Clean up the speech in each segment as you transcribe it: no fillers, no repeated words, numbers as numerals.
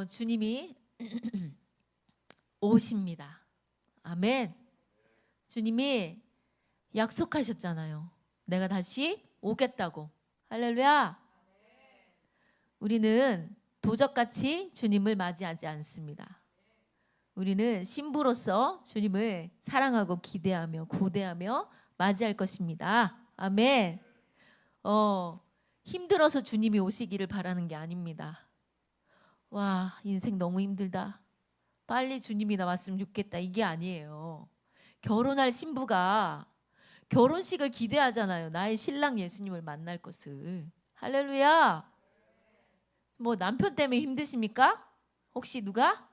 주님이 오십니다. 아멘. 주님이 약속하셨잖아요. 내가 다시 오겠다고. 할렐루야. 우리는 도적같이 주님을 맞이하지 않습니다. 우리는 신부로서 주님을 사랑하고 기대하며 고대하며 맞이할 것입니다. 아멘. 힘들어서 주님이 오시기를 바라는 게 아닙니다. 와, 인생 너무 힘들다. 빨리 주님이 나왔으면 좋겠다. 이게 아니에요. 결혼할 신부가 결혼식을 기대하잖아요. 나의 신랑 예수님을 만날 것을. 할렐루야. 뭐 남편 때문에 힘드십니까? 혹시 누가?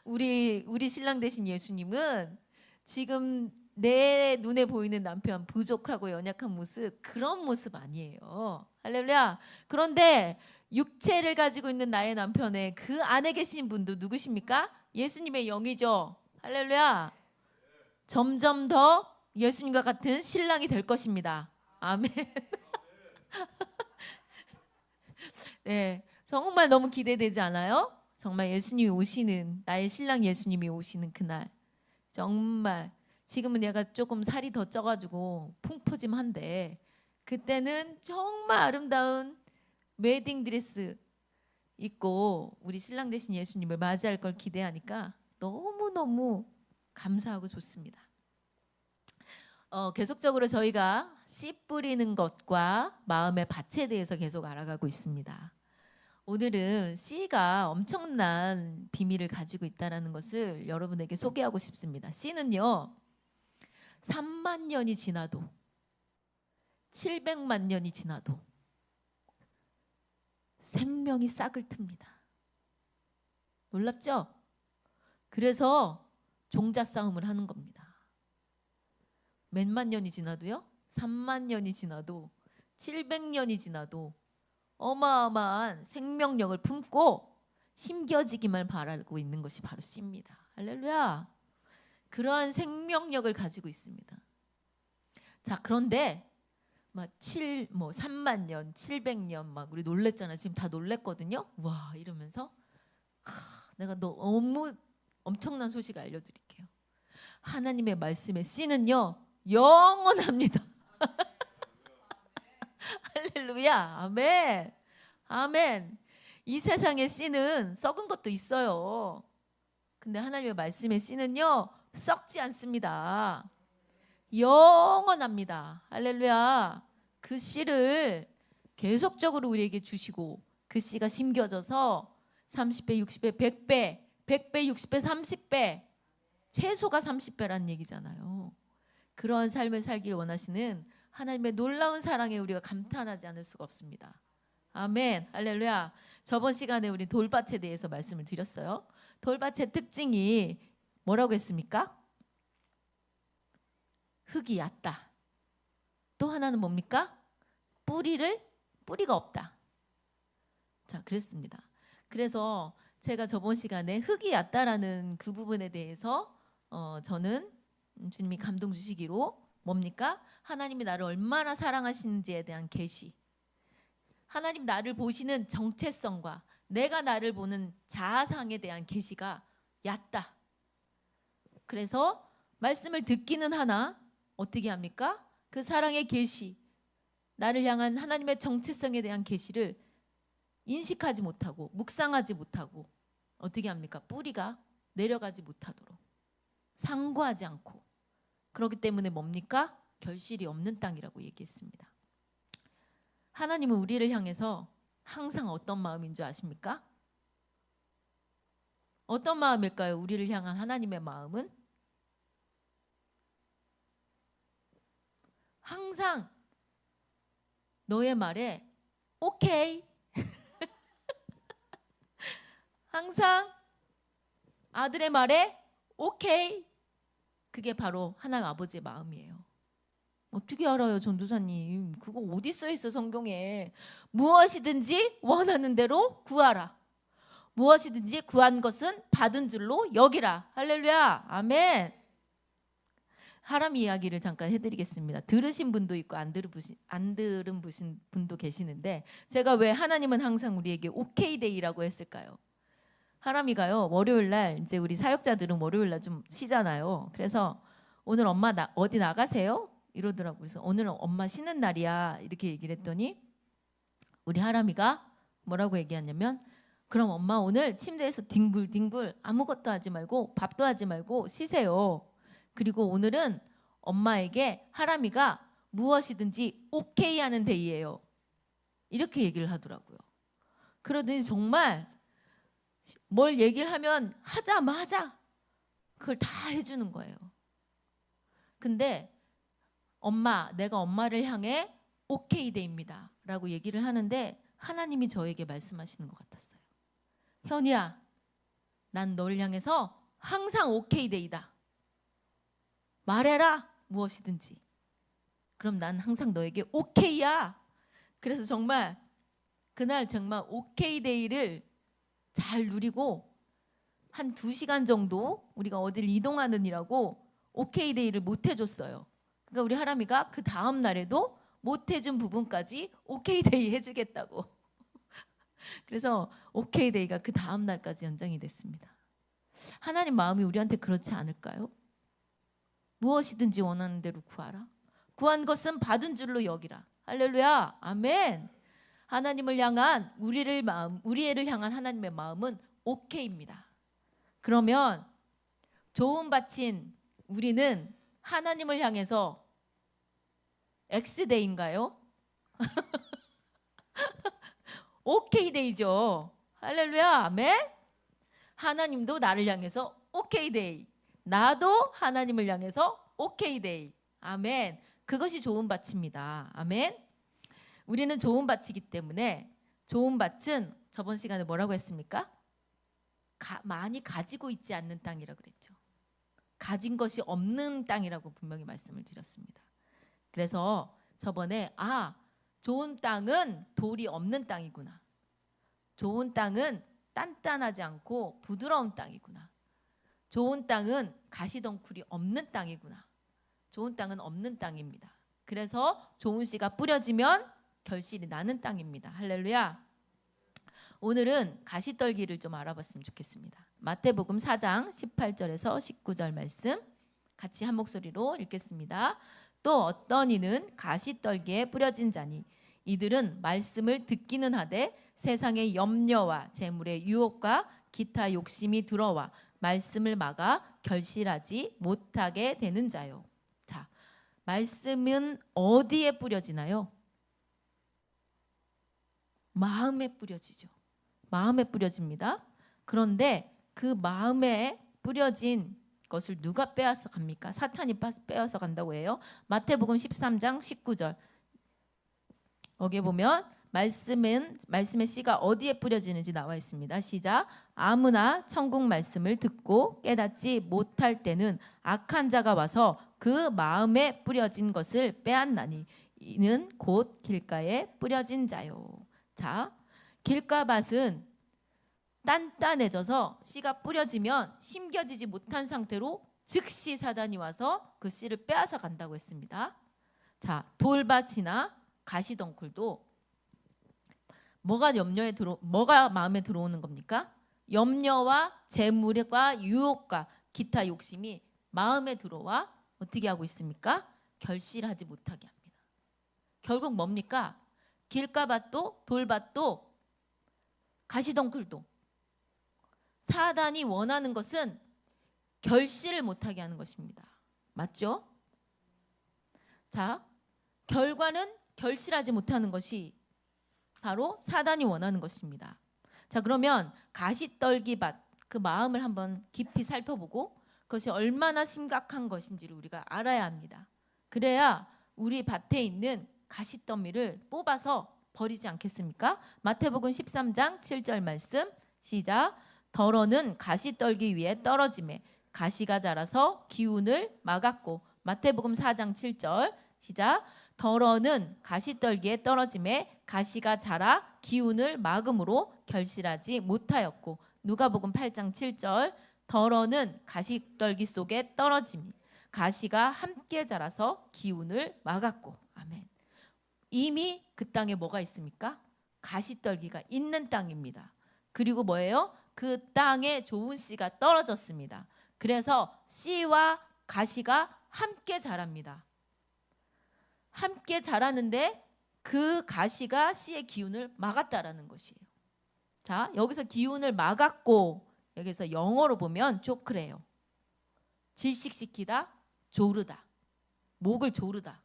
우리 신랑 되신 예수님은 지금 내 눈에 보이는 남편 부족하고 연약한 모습, 그런 모습 아니에요. 할렐루야. 그런데 육체를 가지고 있는 나의 남편의 그 안에 계신 분도 누구십니까? 예수님의 영이죠. 할렐루야. 점점 더 예수님과 같은 신랑이 될 것입니다. 아멘. 네, 정말 너무 기대되지 않아요? 정말 예수님이 오시는, 나의 신랑 예수님이 오시는 그날, 정말 지금은 얘가 조금 살이 더 쪄가지고 풍포짐한데, 그때는 정말 아름다운 웨딩 드레스 입고 우리 신랑 되신 예수님을 맞이할 걸 기대하니까 너무너무 감사하고 좋습니다. 계속적으로 저희가 씨 뿌리는 것과 마음의 밭에 대해서 계속 알아가고 있습니다. 오늘은 씨가 엄청난 비밀을 가지고 있다는 것을 여러분에게 소개하고 싶습니다. 씨는요, 3만 년이 지나도 700만 년이 지나도 생명이 싹을 틉니다. 놀랍죠? 그래서 종자 싸움을 하는 겁니다. 몇만 년이 지나도요? 3만 년이 지나도 700년이 지나도 어마어마한 생명력을 품고 심겨지기만 바라고 있는 것이 바로 씨입니다. 할렐루야. 그러한 생명력을 가지고 있습니다. 자, 그런데 막 3만 년, 700년 막 우리 놀랬잖아요. 지금 다 놀랬거든요. 와, 이러면서 내가 너무 엄청난 소식을 알려드릴게요. 하나님의 말씀의 씨는요, 영원합니다. 할렐루야. 아멘. 아멘. 이 세상의 씨는 썩은 것도 있어요. 근데 하나님의 말씀의 씨는요, 썩지 않습니다. 영원합니다. 할렐루야. 그 씨를 계속적으로 우리에게 주시고 그 씨가 심겨져서 30배, 60배, 100배, 100배, 60배, 30배, 최소가 30배라는 얘기잖아요. 그런 삶을 살길 원하시는 하나님의 놀라운 사랑에 우리가 감탄하지 않을 수가 없습니다. 아멘. 할렐루야. 저번 시간에 우리 돌밭에 대해서 말씀을 드렸어요. 돌밭의 특징이 뭐라고 했습니까? 흙이 얕다. 또 하나는 뭡니까? 뿌리가 없다. 자, 그랬습니다. 그래서 제가 저번 시간에 흙이 얕다라는 그 부분에 대해서 저는 주님이 감동 주시기로 뭡니까? 하나님이 나를 얼마나 사랑하시는지에 대한 계시, 하나님 나를 보시는 정체성과 내가 나를 보는 자아상에 대한 계시가 얕다. 그래서 말씀을 듣기는 하나 어떻게 합니까? 그 사랑의 계시, 나를 향한 하나님의 정체성에 대한 계시를 인식하지 못하고 묵상하지 못하고 어떻게 합니까? 뿌리가 내려가지 못하도록 상고하지 않고, 그렇기 때문에 뭡니까? 결실이 없는 땅이라고 얘기했습니다. 하나님은 우리를 향해서 항상 어떤 마음인 줄 아십니까? 어떤 마음일까요? 우리를 향한 하나님의 마음은 항상 너의 말에 오케이. 항상 아들의 말에 오케이. 그게 바로 하나님 아버지의 마음이에요. 어떻게 알아요, 전도사님? 그거 어디 써 있어, 성경에? 무엇이든지 원하는 대로 구하라. 무엇이든지 구한 것은 받은 줄로 여기라. 할렐루야. 아멘. 하람이 이야기를 잠깐 해드리겠습니다. 들으신 분도 있고 안 들은 분도 계시는데 제가 왜 하나님은 항상 우리에게 오케이 데이라고 했을까요? 하람이가요 월요일 날 이제 우리 사역자들은 월요일 날 좀 쉬잖아요. 그래서 오늘 엄마 어디 나가세요? 이러더라고요. 그래서 오늘은 엄마 쉬는 날이야 이렇게 얘기를 했더니 우리 하람이가 뭐라고 얘기하냐면 그럼 엄마 오늘 침대에서 뒹굴뒹굴 아무것도 하지 말고 밥도 하지 말고 쉬세요. 그리고 오늘은 엄마에게 하람이가 무엇이든지 오케이 하는 데이예요. 이렇게 얘기를 하더라고요. 그러더니 정말 뭘 얘기를 하면 하자마자 그걸 다 해주는 거예요. 근데 엄마, 내가 엄마를 향해 오케이 데이입니다 라고 얘기를 하는데 하나님이 저에게 말씀하시는 것 같았어요. 현이야, 난 너를 향해서 항상 오케이 데이다. 말해라, 무엇이든지. 그럼 난 항상 너에게 오케이야. 그래서 정말 그날 정말 오케이 데이를 잘 누리고 한 2시간 정도 우리가 어딜 이동하느니라고 오케이 데이를 못 해줬어요. 그러니까 우리 하람이가 그 다음 날에도 못 해준 부분까지 오케이 데이 해주겠다고. 그래서 오케이 데이가 그 다음 날까지 연장이 됐습니다. 하나님 마음이 우리한테 그렇지 않을까요? 무엇이든지 원하는 대로 구하라. 구한 것은 받은 줄로 여기라. 할렐루야. 아멘. 하나님을 향한 우리를 향한 하나님의 마음은 오케이입니다. 그러면 좋은 밭인 우리는 하나님을 향해서 X데이인가요? 오케이 데이죠. 할렐루야. 아멘. 하나님도 나를 향해서 오케이 데이. 나도 하나님을 향해서 오케이 데이. 아멘. 그것이 좋은 밭입니다. 아멘. 우리는 좋은 밭이기 때문에 좋은 밭은 저번 시간에 뭐라고 했습니까? 많이 가지고 있지 않는 땅이라고 그랬죠. 가진 것이 없는 땅이라고 분명히 말씀을 드렸습니다. 그래서 저번에 좋은 땅은 돌이 없는 땅이구나. 좋은 땅은 단단하지 않고 부드러운 땅이구나. 좋은 땅은 가시덩굴이 없는 땅이구나. 좋은 땅은 없는 땅입니다. 그래서 좋은 씨가 뿌려지면 결실이 나는 땅입니다. 할렐루야. 오늘은 가시떨기를 좀 알아봤으면 좋겠습니다. 마태복음 4장 18절에서 19절 말씀 같이 한 목소리로 읽겠습니다. 또 어떤 이는 가시떨기에 뿌려진 자니 이들은 말씀을 듣기는 하되 세상의 염려와 재물의 유혹과 기타 욕심이 들어와 말씀을 막아 결실하지 못하게 되는 자요. 자, 말씀은 어디에 뿌려지나요? 마음에 뿌려지죠. 마음에 뿌려집니다. 그런데 그 마음에 뿌려진 것을 누가 빼앗아 갑니까? 사탄이 빼앗아 간다고 해요. 마태복음 13장 19절. 여기 보면 말씀의 씨가 어디에 뿌려지는지 나와 있습니다. 시작. 아무나 천국 말씀을 듣고 깨닫지 못할 때는 악한 자가 와서 그 마음에 뿌려진 것을 빼앗나니 이는 곧 길가에 뿌려진 자요. 자, 길가밭은 단단해져서 씨가 뿌려지면 심겨지지 못한 상태로 즉시 사단이 와서 그 씨를 빼앗아 간다고 했습니다. 자, 돌밭이나 가시덩굴도 뭐가 마음에 들어오는 겁니까? 염려와 재물과 유혹과 기타 욕심이 마음에 들어와 어떻게 하고 있습니까? 결실하지 못하게 합니다. 결국 뭡니까? 길가밭도 돌밭도 가시덩굴도 사단이 원하는 것은 결실을 못하게 하는 것입니다. 맞죠? 자, 결과는 결실하지 못하는 것이 바로 사단이 원하는 것입니다. 자, 그러면 가시떨기밭 그 마음을 한번 깊이 살펴보고 그것이 얼마나 심각한 것인지를 우리가 알아야 합니다. 그래야 우리 밭에 있는 가시더미를 뽑아서 버리지 않겠습니까? 마태복음 13장 7절 말씀 시작. 더러는 가시떨기 위에 떨어짐에 가시가 자라서 기운을 막았고. 마태복음 4장 7절 시작. 더러는 가시떨기에 떨어짐에 가시가 자라 기운을 막음으로 결실하지 못하였고. 누가복음 8장 7절 더러는 가시떨기 속에 떨어짐이 가시가 함께 자라서 기운을 막았고. 아멘. 이미 그 땅에 뭐가 있습니까? 가시떨기가 있는 땅입니다. 그리고 뭐예요? 그 땅에 좋은 씨가 떨어졌습니다. 그래서 씨와 가시가 함께 자랍니다. 함께 자라는데 그 가시가 씨의 기운을 막았다라는 것이에요. 자, 여기서 기운을 막았고, 여기서 영어로 보면 초크래요. 질식시키다, 조르다, 목을 조르다.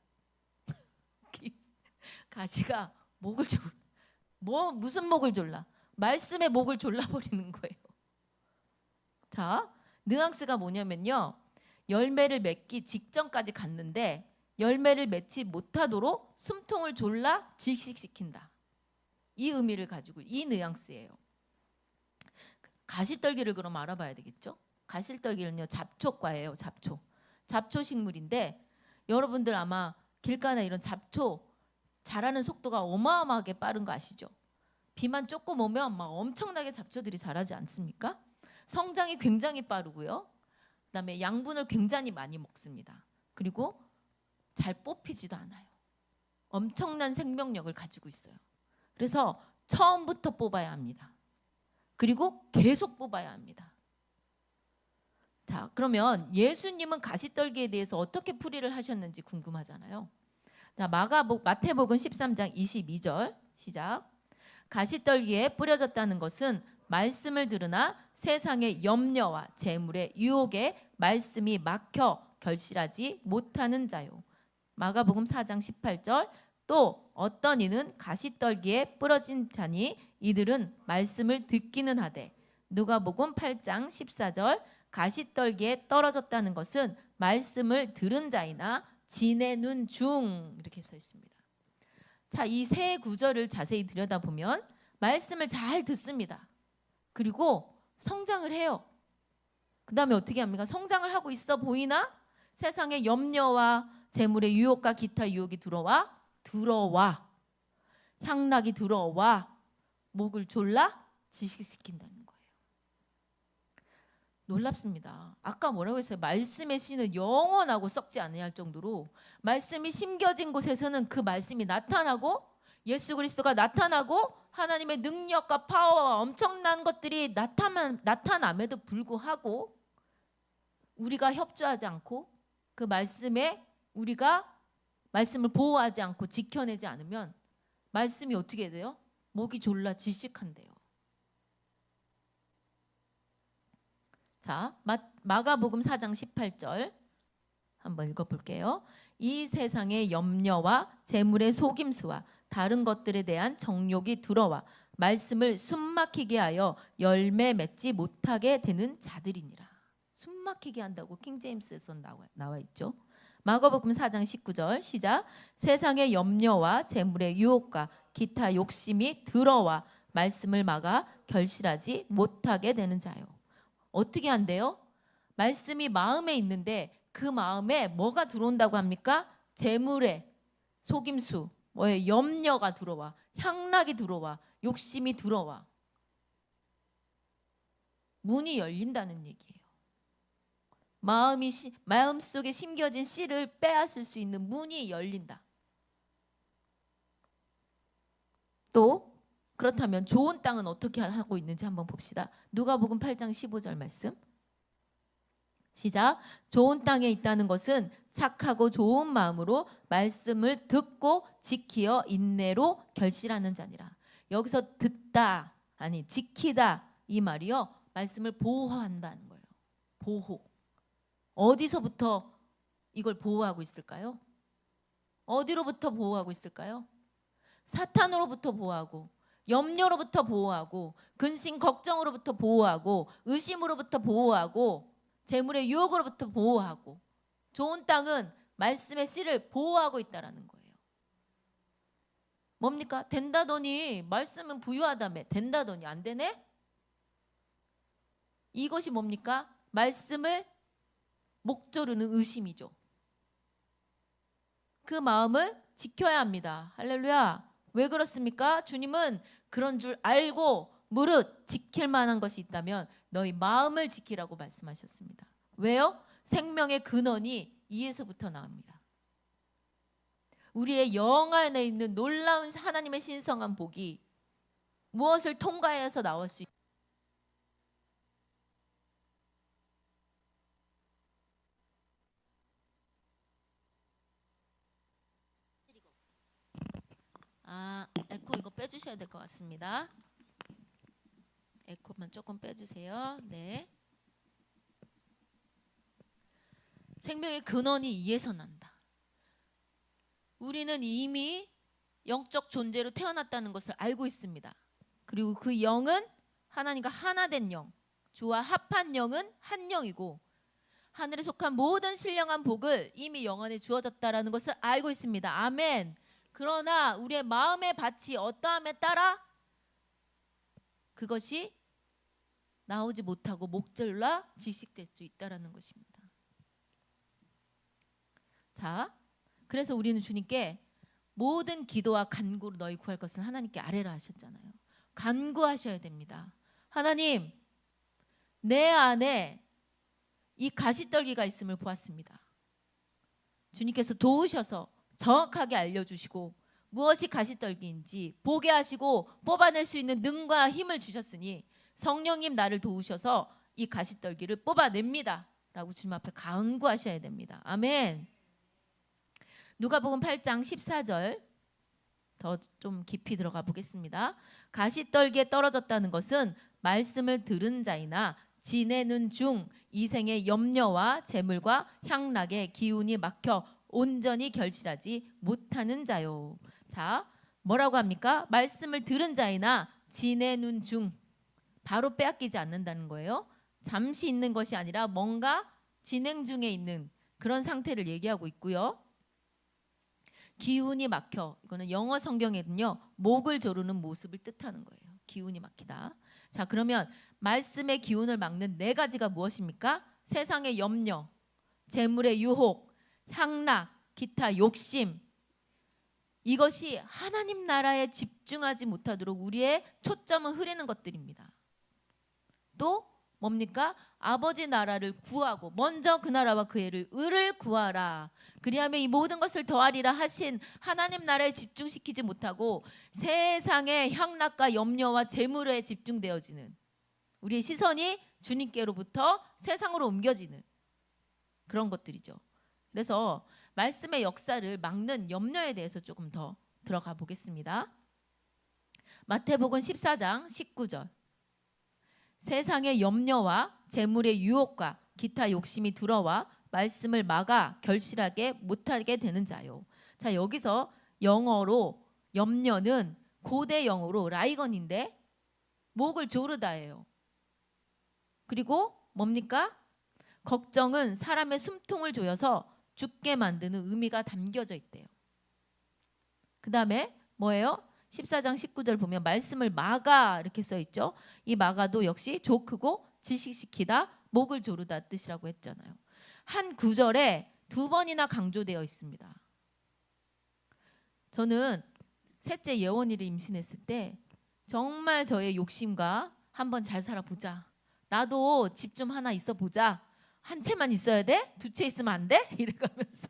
가시가 목을 졸, 무슨 목을 졸라? 말씀의 목을 졸라버리는 거예요. 자, 뉘앙스가 뭐냐면요, 열매를 맺기 직전까지 갔는데 열매를 맺지 못하도록 숨통을 졸라 질식시킨다. 이 의미를 가지고 이 뉘앙스예요. 가시떨기를 그럼 알아봐야 되겠죠? 가시떨기는요, 잡초과예요. 잡초 식물인데, 여러분들 아마 길가나 이런 잡초 자라는 속도가 어마어마하게 빠른 거 아시죠? 비만 조금 오면 막 엄청나게 잡초들이 자라지 않습니까? 성장이 굉장히 빠르고요. 그다음에 양분을 굉장히 많이 먹습니다. 그리고 잘 뽑히지도 않아요. 엄청난 생명력을 가지고 있어요. 그래서 처음부터 뽑아야 합니다. 그리고 계속 뽑아야 합니다. 자, 그러면 예수님은 가시떨기에 대해서 어떻게 풀이를 하셨는지 궁금하잖아요. 자, 마태복음 13장 22절 시작. 가시떨기에 뿌려졌다는 것은 말씀을 들으나 세상의 염려와 재물의 유혹에 말씀이 막혀 결실하지 못하는 자요. 마가복음 4장 18절. 또 어떤 이는 가시떨기에 뿌려진 자니 이들은 말씀을 듣기는 하되. 누가복음 8장 14절. 가시떨기에 떨어졌다는 것은 말씀을 들은 자이나 지내는 중, 이렇게 써 있습니다. 자, 이 세 구절을 자세히 들여다보면 말씀을 잘 듣습니다. 그리고 성장을 해요. 그 다음에 어떻게 합니까? 성장을 하고 있어 보이나 세상의 염려와 재물의 유혹과 기타 유혹이 들어와 향락이 들어와 목을 졸라 질식시킨다는 거예요. 놀랍습니다. 아까 뭐라고 했어요? 말씀의 씨는 영원하고 썩지 아니할 정도로 말씀이 심겨진 곳에서는 그 말씀이 나타나고 예수 그리스도가 나타나고 하나님의 능력과 파워와 엄청난 것들이 나타남에도 불구하고 우리가 협조하지 않고 그 말씀에 우리가 말씀을 보호하지 않고 지켜내지 않으면 말씀이 어떻게 돼요? 목이 졸라 질식한대요. 자, 마가복음 4장 18절 한번 읽어볼게요. 이 세상의 염려와 재물의 속임수와 다른 것들에 대한 정욕이 들어와 말씀을 숨막히게 하여 열매 맺지 못하게 되는 자들이니라. 숨막히게 한다고 킹제임스에서 나와 있죠. 마가복음 4장 19절 시작. 세상의 염려와 재물의 유혹과 기타 욕심이 들어와 말씀을 막아 결실하지 못하게 되는 자요. 어떻게 한대요? 말씀이 마음에 있는데 그 마음에 뭐가 들어온다고 합니까? 재물의 속임수, 뭐의 염려가 들어와, 향락이 들어와, 욕심이 들어와. 문이 열린다는 얘기예요. 마음속에 심겨진 씨를 빼앗을 수 있는 문이 열린다. 또 그렇다면 좋은 땅은 어떻게 하고 있는지 한번 봅시다. 누가복음 8장 15절 말씀 시작. 좋은 땅에 있다는 것은 착하고 좋은 마음으로 말씀을 듣고 지키어 인내로 결실하는 자니라. 여기서 듣다 아니 지키다 이 말이요, 말씀을 보호한다는 거예요. 보호. 어디서부터 이걸 보호하고 있을까요? 어디로부터 보호하고 있을까요? 사탄으로부터 보호하고, 염려로부터 보호하고, 근심 걱정으로부터 보호하고, 의심으로부터 보호하고, 재물의 유혹으로부터 보호하고. 좋은 땅은 말씀의 씨를 보호하고 있다라는 거예요. 뭡니까? 된다더니 말씀은 부유하다며 된다더니 안 되네? 이것이 뭡니까? 말씀을 목조르는 의심이죠. 그 마음을 지켜야 합니다. 할렐루야. 왜 그렇습니까? 주님은 그런 줄 알고 무릇 지킬 만한 것이 있다면 너희 마음을 지키라고 말씀하셨습니다. 왜요? 생명의 근원이 이에서부터 나옵니다. 우리의 영 안에 있는 놀라운 하나님의 신성한 복이 무엇을 통과해서 나올 수 있습니다. 에코 이거 빼주셔야 될 것 같습니다. 에코만 조금 빼주세요. 네. 생명의 근원이 이에서 난다. 우리는 이미 영적 존재로 태어났다는 것을 알고 있습니다. 그리고 그 영은 하나님과 하나 된 영, 주와 합한 영은 한 영이고 하늘에 속한 모든 신령한 복을 이미 영 안에 주어졌다라는 것을 알고 있습니다. 아멘. 그러나 우리의 마음의 밭이 어떠함에 따라 그것이 나오지 못하고 목절라 질식될 수 있다라는 것입니다. 자, 그래서 우리는 주님께 모든 기도와 간구로 너희 구할 것을 하나님께 아뢰라 하셨잖아요. 간구하셔야 됩니다. 하나님, 내 안에 이 가시떨기가 있음을 보았습니다. 주님께서 도우셔서 정확하게 알려주시고 무엇이 가시떨기인지 보게 하시고 뽑아낼 수 있는 능과 힘을 주셨으니 성령님 나를 도우셔서 이 가시떨기를 뽑아냅니다 라고 주님 앞에 간구하셔야 됩니다. 아멘. 누가복음 8장 14절 더 좀 깊이 들어가 보겠습니다. 가시떨기에 떨어졌다는 것은 말씀을 들은 자이나 지내는 중 이생의 염려와 재물과 향락의 기운이 막혀 온전히 결실하지 못하는 자요. 자, 뭐라고 합니까? 말씀을 들은 자이나 지내는 중, 바로 빼앗기지 않는다는 거예요. 잠시 있는 것이 아니라 뭔가 진행 중에 있는 그런 상태를 얘기하고 있고요. 기운이 막혀, 이거는 영어 성경에는요 목을 조르는 모습을 뜻하는 거예요. 기운이 막히다. 자, 그러면 말씀의 기운을 막는 네 가지가 무엇입니까? 세상의 염려, 재물의 유혹, 향락, 기타 욕심. 이것이 하나님 나라에 집중하지 못하도록 우리의 초점을 흐리는 것들입니다. 또 뭡니까? 아버지 나라를 구하고 먼저 그 나라와 그 의를 구하라. 그리하면 이 모든 것을 더하리라 하신 하나님 나라에 집중시키지 못하고 세상의 향락과 염려와 재물에 집중되어지는 우리의 시선이 주님께로부터 세상으로 옮겨지는 그런 것들이죠. 그래서 말씀의 역사를 막는 염려에 대해서 조금 더 들어가 보겠습니다. 마태복음 14장 19절. 세상의 염려와 재물의 유혹과 기타 욕심이 들어와 말씀을 막아 결실하게 못하게 되는 자요. 자, 여기서 영어로 염려는 고대 영어로 라이건인데 목을 조르다예요. 그리고 뭡니까? 걱정은 사람의 숨통을 조여서 죽게 만드는 의미가 담겨져 있대요. 그 다음에 뭐예요? 14장 19절 보면 말씀을 막아 이렇게 써 있죠. 이 막아도 역시 조크고 질식시키다, 목을 조르다 뜻이라고 했잖아요. 한 구절에 두 번이나 강조되어 있습니다. 저는 셋째 예원이를 임신했을 때 정말 저의 욕심과 한번 잘 살아보자. 나도 집 좀 하나 있어 보자. 한 채만 있어야 돼? 두 채 있으면 안 돼? 이래가면서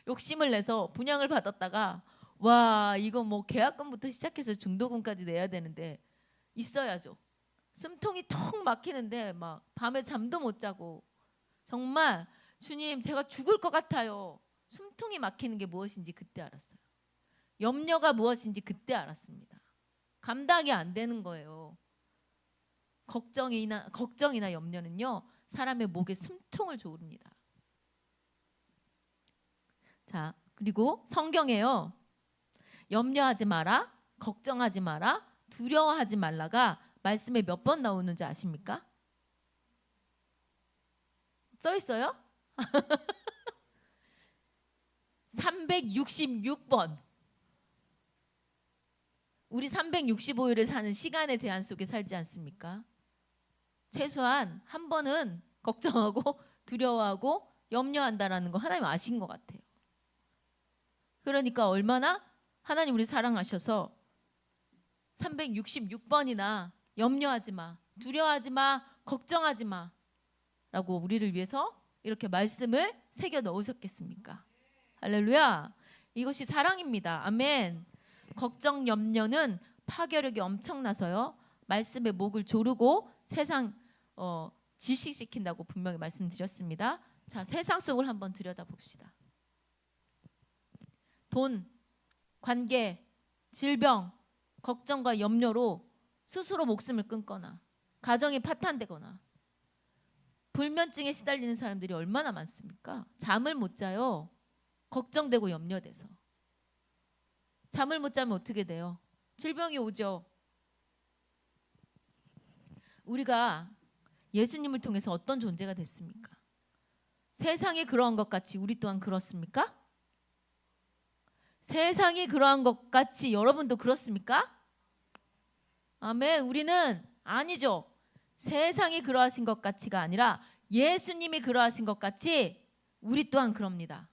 욕심을 내서 분양을 받았다가 와, 이거 뭐 계약금부터 시작해서 중도금까지 내야 되는데 있어야죠. 숨통이 턱 막히는데 막 밤에 잠도 못 자고 정말 주님 제가 죽을 것 같아요. 숨통이 막히는 게 무엇인지 그때 알았어요. 염려가 무엇인지 그때 알았습니다. 감당이 안 되는 거예요. 걱정이나 염려는요 사람의 목에 숨통을 조릅니다. 자, 그리고 성경에요 염려하지 마라, 걱정하지 마라, 두려워하지 말라가 말씀에 몇 번 나오는지 아십니까? 써 있어요? 366번. 우리 365일을 사는 시간의 제한 속에 살지 않습니까? 최소한 한 번은 걱정하고 두려워하고 염려한다라는 거 하나님 아신 것 같아요. 그러니까 얼마나 하나님 우리 사랑하셔서 366번이나 염려하지 마, 두려워하지 마, 걱정하지 마 라고 우리를 위해서 이렇게 말씀을 새겨 넣으셨겠습니까? 할렐루야. 이것이 사랑입니다. 아멘. 걱정, 염려는 파괴력이 엄청나서요. 말씀의 목을 조르고 세상 지식시킨다고 분명히 말씀드렸습니다. 자, 세상 속을 한번 들여다봅시다. 돈, 관계, 질병, 걱정과 염려로 스스로 목숨을 끊거나 가정이 파탄되거나 불면증에 시달리는 사람들이 얼마나 많습니까? 잠을 못 자요. 걱정되고 염려돼서. 잠을 못 자면 어떻게 돼요? 질병이 오죠. 우리가 예수님을 통해서 어떤 존재가 됐습니까? 세상이 그러한 것 같이 우리 또한 그렇습니까? 세상이 그러한 것 같이 여러분도 그렇습니까? 아멘. 우리는 아니죠. 세상이 그러하신 것 같이가 아니라 예수님이 그러하신 것 같이 우리 또한 그럽니다.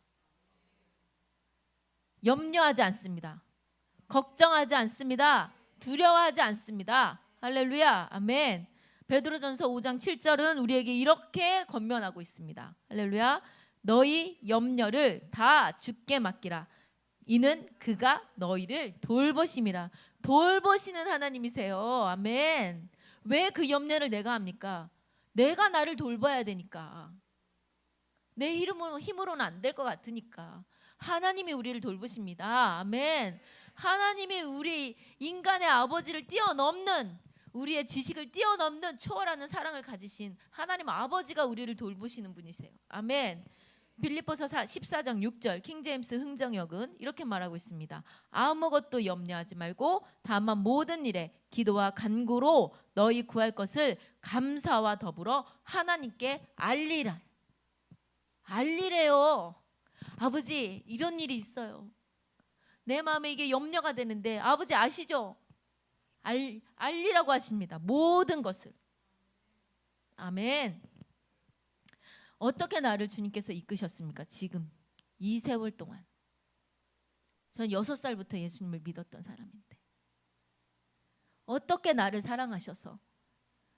염려하지 않습니다. 걱정하지 않습니다. 두려워하지 않습니다. 할렐루야. 아멘. 베드로전서 5장 7절은 우리에게 이렇게 권면하고 있습니다. 할렐루야. 너희 염려를 다 주께 맡기라. 이는 그가 너희를 돌보심이라. 돌보시는 하나님이세요. 아멘. 왜 그 염려를 내가 합니까? 내가 나를 돌봐야 되니까. 내 힘으로는 안 될 것 같으니까. 하나님이 우리를 돌보십니다. 아멘. 하나님이 우리 인간의 아버지를 뛰어넘는, 우리의 지식을 뛰어넘는 초월하는 사랑을 가지신 하나님 아버지가 우리를 돌보시는 분이세요. 아멘. 빌립보서 14장 6절 킹제임스 흥정역은 이렇게 말하고 있습니다. 아무것도 염려하지 말고 다만 모든 일에 기도와 간구로 너희 구할 것을 감사와 더불어 하나님께 알리라. 알리래요. 아버지, 이런 일이 있어요. 내 마음에 이게 염려가 되는데 아버지 아시죠? 알리라고 하십니다. 모든 것을. 아멘. 어떻게 나를 주님께서 이끄셨습니까? 지금 이 세월 동안. 전 6살부터 예수님을 믿었던 사람인데 어떻게 나를 사랑하셔서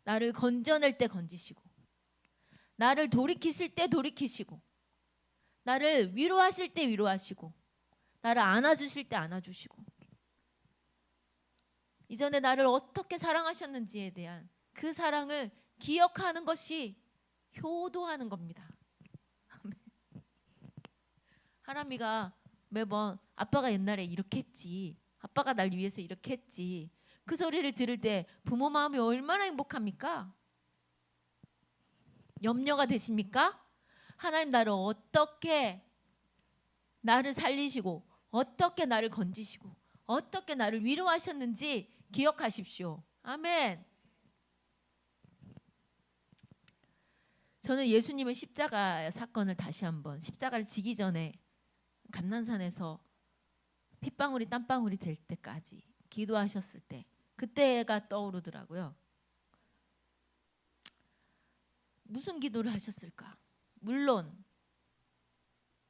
나를 건져낼 때 건지시고 나를 돌이키실 때 돌이키시고 나를 위로하실 때 위로하시고 나를 안아주실 때 안아주시고 이전에 나를 어떻게 사랑하셨는지에 대한 그 사랑을 기억하는 것이 효도하는 겁니다. 하람이가 매번 아빠가 옛날에 이렇게 했지, 아빠가 날 위해서 이렇게 했지, 그 소리를 들을 때 부모 마음이 얼마나 행복합니까? 염려가 되십니까? 하나님 나를 어떻게 나를 살리시고 어떻게 나를 건지시고 어떻게 나를 위로하셨는지 기억하십시오. 아멘. 저는 예수님의 십자가 사건을 다시 한번, 십자가를 지기 전에 감난산에서 핏방울이 땀방울이 될 때까지 기도하셨을 때 그때가 떠오르더라고요. 무슨 기도를 하셨을까? 물론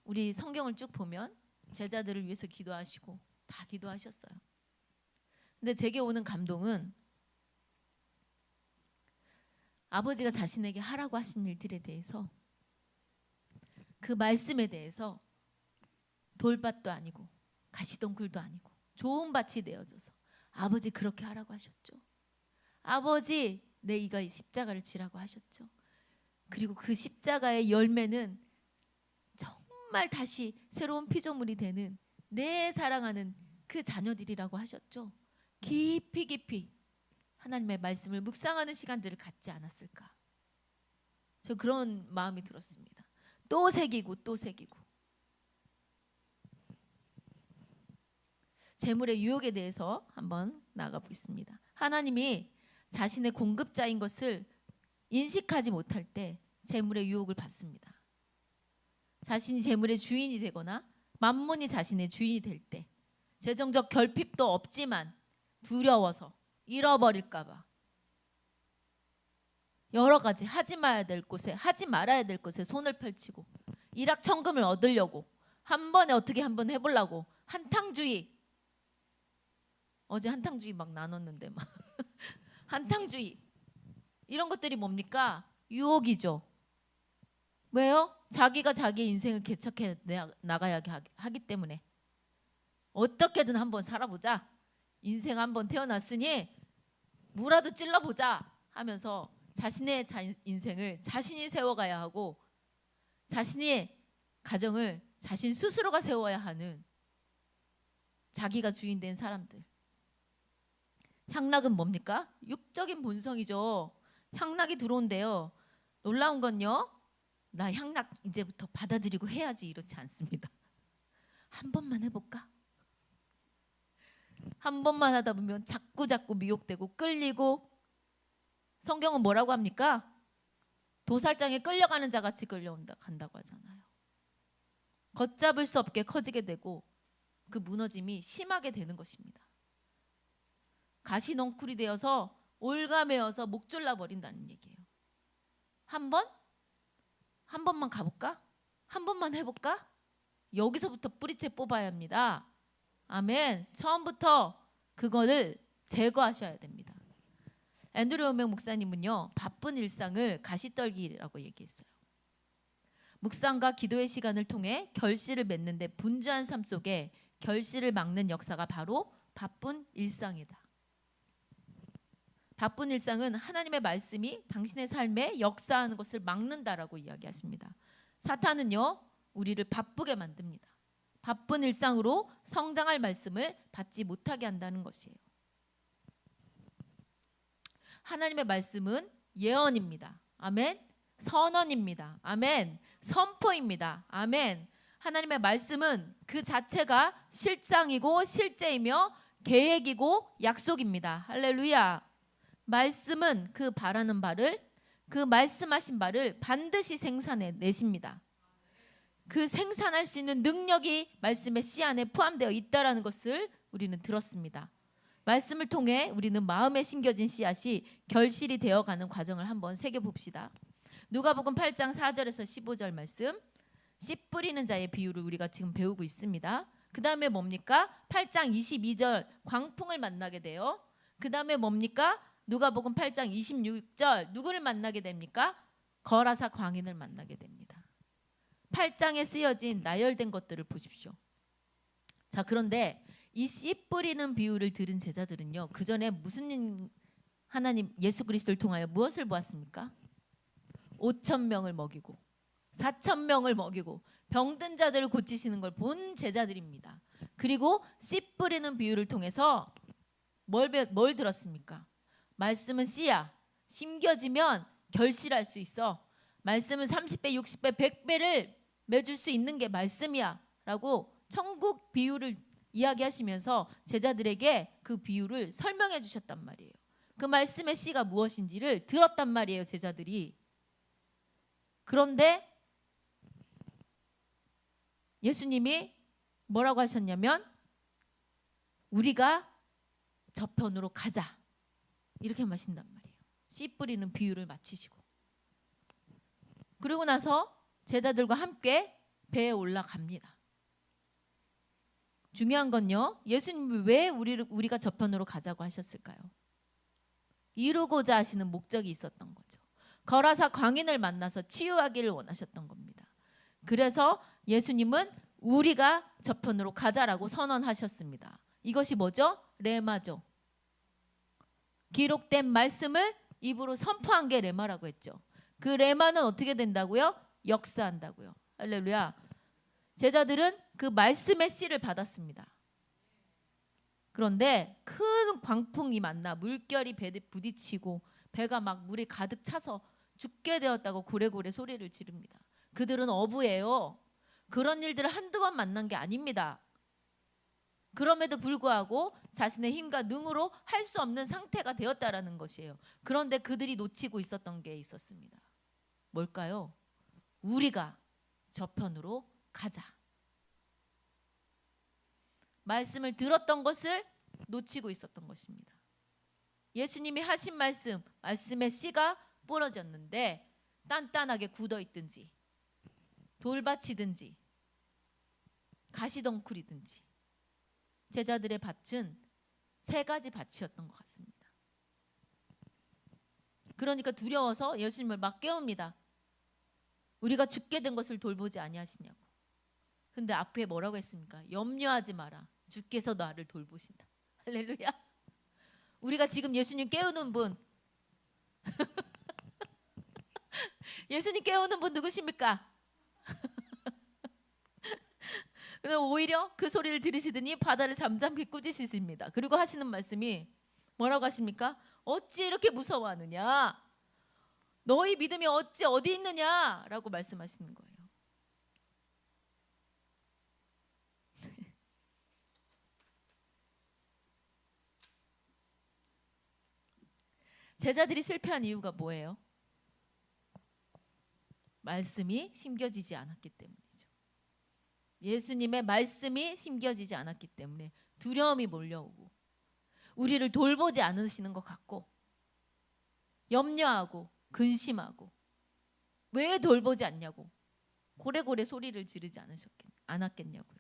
우리 성경을 쭉 보면 제자들을 위해서 기도하시고 다 기도하셨어요. 근데 제게 오는 감동은 아버지가 자신에게 하라고 하신 일들에 대해서, 그 말씀에 대해서 돌밭도 아니고 가시덩굴도 아니고 좋은 밭이 되어줘서 아버지 그렇게 하라고 하셨죠. 아버지 내 이가 십자가를 지라고 하셨죠. 그리고 그 십자가의 열매는 정말 다시 새로운 피조물이 되는 내 사랑하는 그 자녀들이라고 하셨죠. 깊이 깊이 하나님의 말씀을 묵상하는 시간들을 갖지 않았을까. 저 그런 마음이 들었습니다. 또 새기고 또 새기고. 재물의 유혹에 대해서 한번 나가 보겠습니다. 하나님이 자신의 공급자인 것을 인식하지 못할 때 재물의 유혹을 받습니다. 자신이 재물의 주인이 되거나 만몬이 자신의 주인이 될 때 재정적 결핍도 없지만 두려워서 잃어버릴까 봐 여러 가지 하지 말아야 될 곳에 하지 말아야 될 곳에 손을 펼치고 일확천금을 얻으려고 한 번에 어떻게 한번 해보려고 한탕주의, 어제 한탕주의 막 나눴는데 막 한탕주의, 이런 것들이 뭡니까? 유혹이죠. 왜요? 자기가 자기 인생을 개척해 나가야 하기 때문에. 어떻게든 한번 살아보자. 인생 한번 태어났으니 무라도 찔러보자 하면서 자신의 인생을 자신이 세워가야 하고 자신의 가정을 자신 스스로가 세워야 하는 자기가 주인 된 사람들. 향락은 뭡니까? 육적인 본성이죠. 향락이 들어온대요. 놀라운 건요. 나 향락 이제부터 받아들이고 해야지 이렇지 않습니다. 한 번만 해볼까? 한 번만 하다 보면 자꾸 미혹되고 끌리고 성경은 뭐라고 합니까? 도살장에 끌려가는 자 같이 간다고 하잖아요. 걷잡을 수 없게 커지게 되고 그 무너짐이 심하게 되는 것입니다. 가시넝쿨이 되어서 올가매어서 목 졸라 버린다는 얘기예요. 한 번만 가볼까? 한 번만 해볼까? 여기서부터 뿌리채 뽑아야 합니다. 아멘. 처음부터 그거를 제거하셔야 됩니다. 앤드류 워맥 목사님은요, 바쁜 일상을 가시떨기라고 얘기했어요. 묵상과 기도의 시간을 통해 결실을 맺는데 분주한 삶 속에 결실을 막는 역사가 바로 바쁜 일상이다. 바쁜 일상은 하나님의 말씀이 당신의 삶에 역사하는 것을 막는다라고 이야기하십니다. 사탄은요, 우리를 바쁘게 만듭니다. 바쁜 일상으로 성장할 말씀을 받지 못하게 한다는 것이에요. 하나님의 말씀은 예언입니다. 아멘. 선언입니다. 아멘. 선포입니다. 아멘. 하나님의 말씀은 그 자체가 실상이고 실제이며 계획이고 약속입니다. 할렐루야. 말씀은 그 바라는 바를, 그 말씀하신 바를 반드시 생산해 내십니다. 그 생산할 수 있는 능력이 말씀의 씨 안에 포함되어 있다라는 것을 우리는 들었습니다. 말씀을 통해 우리는 마음에 심겨진 씨앗이 결실이 되어가는 과정을 한번 새겨봅시다. 누가복음 8장 4절에서 15절 말씀, 씨 뿌리는 자의 비유를 우리가 지금 배우고 있습니다. 그 다음에 뭡니까? 8장 22절 광풍을 만나게 돼요. 그 다음에 뭡니까? 누가복음 8장 26절 누구를 만나게 됩니까? 거라사 광인을 만나게 됩니다. 8장에 쓰여진 나열된 것들을 보십시오. 자, 그런데 이 씨 뿌리는 비유를 들은 제자들은요, 그 전에 무슨 하나님 예수 그리스도를 통하여 무엇을 보았습니까? 5,000명을 먹이고 4,000명을 먹이고 병든 자들을 고치시는 걸 본 제자들입니다. 그리고 씨 뿌리는 비유를 통해서 뭘 들었습니까? 말씀은 씨야. 심겨지면 결실할 수 있어. 말씀은 30배, 60배, 100배를 맺을 수 있는 게 말씀이야 라고 천국 비유를 이야기하시면서 제자들에게 그 비유를 설명해 주셨단 말이에요. 그 말씀의 씨가 무엇인지를 들었단 말이에요, 제자들이. 그런데 예수님이 뭐라고 하셨냐면 우리가 저편으로 가자 이렇게 마신단 말이에요. 씨 뿌리는 비유를 마치시고, 그리고 나서 제자들과 함께 배에 올라갑니다. 중요한 건요, 예수님이 왜 우리가 저편으로 가자고 하셨을까요? 이루고자 하시는 목적이 있었던 거죠. 거라사 광인을 만나서 치유하기를 원하셨던 겁니다. 그래서 예수님은 우리가 저편으로 가자라고 선언하셨습니다. 이것이 뭐죠? 레마죠. 기록된 말씀을 입으로 선포한 게 레마라고 했죠. 그 레마는 어떻게 된다고요? 역사한다고요. 할렐루야. 제자들은 그 말씀의 씨를 받았습니다. 그런데 큰 광풍이 만나 물결이 배에 부딪히고 배가 막 물이 가득 차서 죽게 되었다고 고래고래 소리를 지릅니다. 그들은 어부예요. 그런 일들을 한두 번 만난 게 아닙니다. 그럼에도 불구하고 자신의 힘과 능으로 할 수 없는 상태가 되었다라는 것이에요. 그런데 그들이 놓치고 있었던 게 있었습니다. 뭘까요? 우리가 저편으로 가자. 말씀을 들었던 것을 놓치고 있었던 것입니다. 예수님이 하신 말씀의 씨가 부러졌는데 단단하게 굳어있든지 돌밭이든지 가시덩굴이든지 제자들의 밭은 세 가지 밭이었던 것 같습니다. 그러니까 두려워서 예수님을 막 깨웁니다. 우리가 죽게 된 것을 돌보지 아니하시냐고. 근데 앞에 뭐라고 했습니까? 염려하지 마라. 주께서 나를 돌보신다. 할렐루야. 우리가 지금 예수님 깨우는 분 예수님 깨우는 분 누구십니까? 근데 오히려 그 소리를 들으시더니 바다를 잠잠히 꾸짖으십니다. 그리고 하시는 말씀이 뭐라고 하십니까? 어찌 이렇게 무서워하느냐? 너희 믿음이 어찌 어디 있느냐? 라고 말씀하시는 거예요. 제자들이 실패한 이유가 뭐예요? 말씀이 심겨지지 않았기 때문이죠. 예수님의 말씀이 심겨지지 않았기 때문에 두려움이 몰려오고 우리를 돌보지 않으시는 것 같고 염려하고 근심하고 왜 돌보지 않냐고 고래고래 소리를 지르지 않았겠냐고요.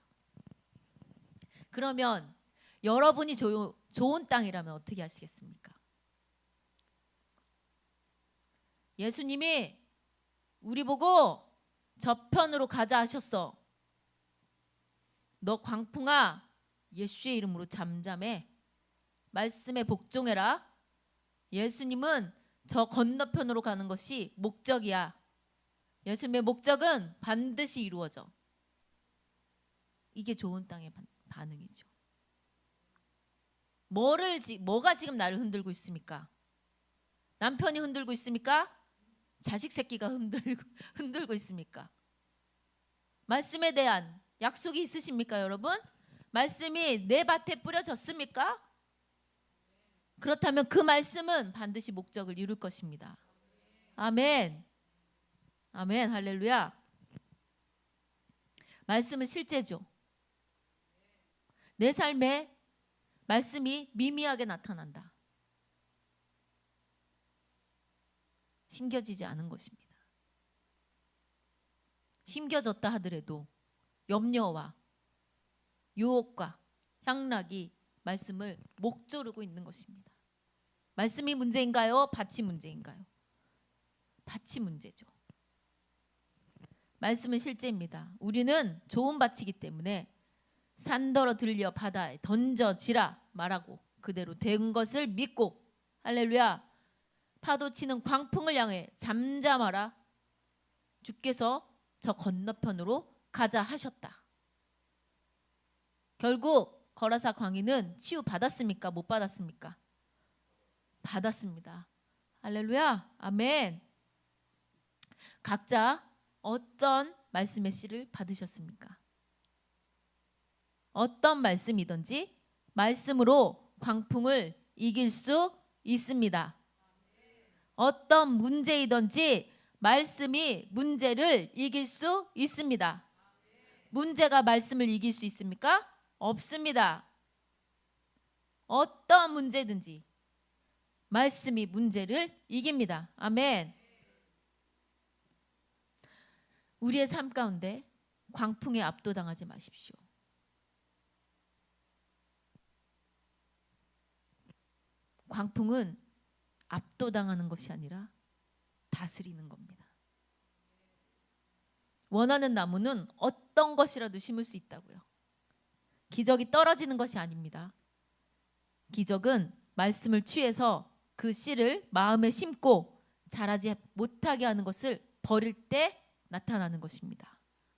그러면 여러분이 좋은 땅이라면 어떻게 하시겠습니까? 예수님이 우리 보고 저편으로 가자 하셨어. 너 광풍아 예수의 이름으로 잠잠해. 말씀에 복종해라. 예수님은 저 건너편으로 가는 것이 목적이야. 예수님의 목적은 반드시 이루어져. 이게 좋은 땅의 반응이죠. 뭐가 지금 나를 흔들고 있습니까? 남편이 흔들고 있습니까? 자식 새끼가 흔들고 있습니까? 말씀에 대한 약속이 있으십니까, 여러분? 말씀이 내 밭에 뿌려졌습니까? 그렇다면 그 말씀은 반드시 목적을 이룰 것입니다. 아멘. 아멘. 할렐루야. 말씀은 실제죠. 내 삶에 말씀이 미미하게 나타난다. 심겨지지 않은 것입니다. 심겨졌다 하더라도 염려와 유혹과 향락이 말씀을 목조르고 있는 것입니다. 말씀이 문제인가요? 밭이 문제인가요? 밭이 문제죠. 말씀은 실제입니다. 우리는 좋은 밭이기 때문에 산더러 들려 바다에 던져지라 말하고 그대로 된 것을 믿고 할렐루야. 파도 치는 광풍을 향해 잠잠하라. 주께서 저 건너편으로 가자 하셨다. 결국 거라사 광인은 치유 받았습니까? 못 받았습니까? 받았습니다. 할렐루야. 아멘. 각자 어떤 말씀의 씨를 받으셨습니까? 어떤 말씀이든지 말씀으로 광풍을 이길 수 있습니다. 어떤 문제이든지 말씀이 문제를 이길 수 있습니다. 문제가 말씀을 이길 수 있습니까? 없습니다. 어떤 문제든지 말씀이 문제를 이깁니다. 아멘. 우리의 삶 가운데 광풍에 압도당하지 마십시오. 광풍은 압도당하는 것이 아니라 다스리는 겁니다. 원하는 나무는 어떤 것이라도 심을 수 있다고요. 기적이 떨어지는 것이 아닙니다. 기적은 말씀을 취해서 그 씨를 마음에 심고 자라지 못하게 하는 것을 버릴 때 나타나는 것입니다.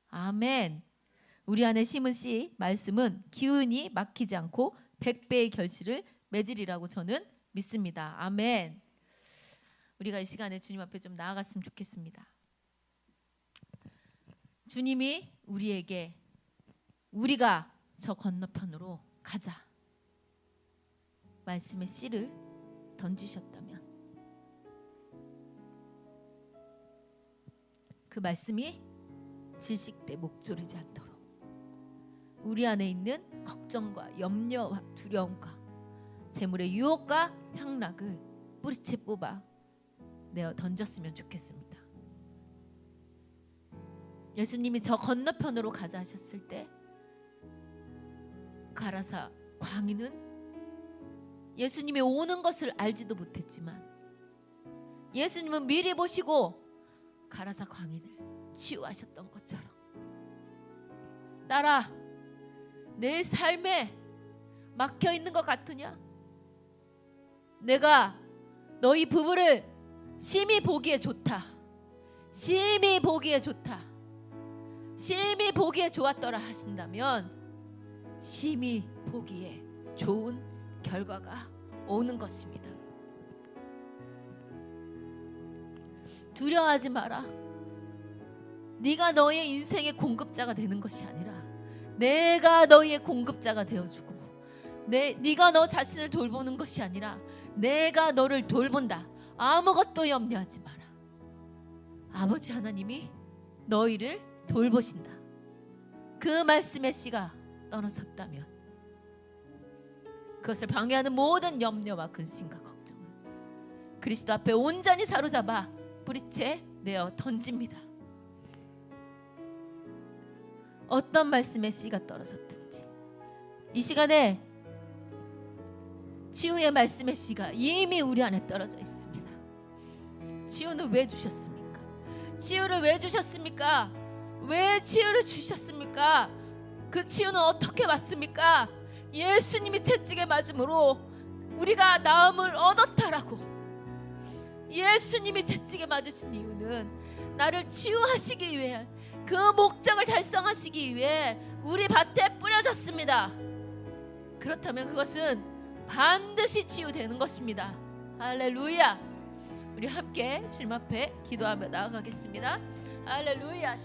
아멘. 우리 안에 심은 씨 말씀은 기운이 막히지 않고 100배의 결실을 맺으리라고 저는 믿습니다. 아멘. 우리가 이 시간에 주님 앞에 좀 나아갔으면 좋겠습니다. 주님이 우리에게 우리가 저 건너편으로 가자 말씀의 씨를 던지셨다면 그 말씀이 질식돼 목조르지 않도록 우리 안에 있는 걱정과 염려와 두려움과 재물의 유혹과 향락을 뿌리채 뽑아 내어 던졌으면 좋겠습니다. 예수님이 저 건너편으로 가자 하셨을 때 가라사 광인은 예수님이 오는 것을 알지도 못했지만 예수님은 미리 보시고 가라사 광인을 치유하셨던 것처럼 딸아, 내 삶에 막혀 있는 것 같으냐? 내가 너희 부부를 심히 보기에 좋다. 심히 보기에 좋다. 심히 보기에 좋았더라 하신다면 심히 보기에 좋은 결과가 오는 것입니다. 두려워하지 마라. 네가 너의 인생의 공급자가 되는 것이 아니라 내가 너희의 공급자가 되어주고 네가 너 자신을 돌보는 것이 아니라 내가 너를 돌본다. 아무것도 염려하지 마라. 아버지 하나님이 너희를 돌보신다. 그 말씀의 씨가 떨어졌다면 그것을 방해하는 모든 염려와 근심과 걱정을 그리스도 앞에 온전히 사로잡아 뿌리채 내어 던집니다. 어떤 말씀의 씨가 떨어졌든지 이 시간에 치유의 말씀의 씨가 이미 우리 안에 떨어져 있습니다. 치유는 왜 주셨습니까? 치유를 왜 주셨습니까? 왜 치유를 주셨습니까? 그 치유는 어떻게 왔습니까? 예수님이 채찍에 맞음으로 우리가 나음을 얻었다라고. 예수님이 채찍에 맞으신 이유는 나를 치유하시기 위해, 그 목적을 달성하시기 위해 우리 밭에 뿌려졌습니다. 그렇다면 그것은 반드시 치유되는 것입니다. 할렐루야. 우리 함께 주님 앞에 기도하며 나아가겠습니다. 할렐루야.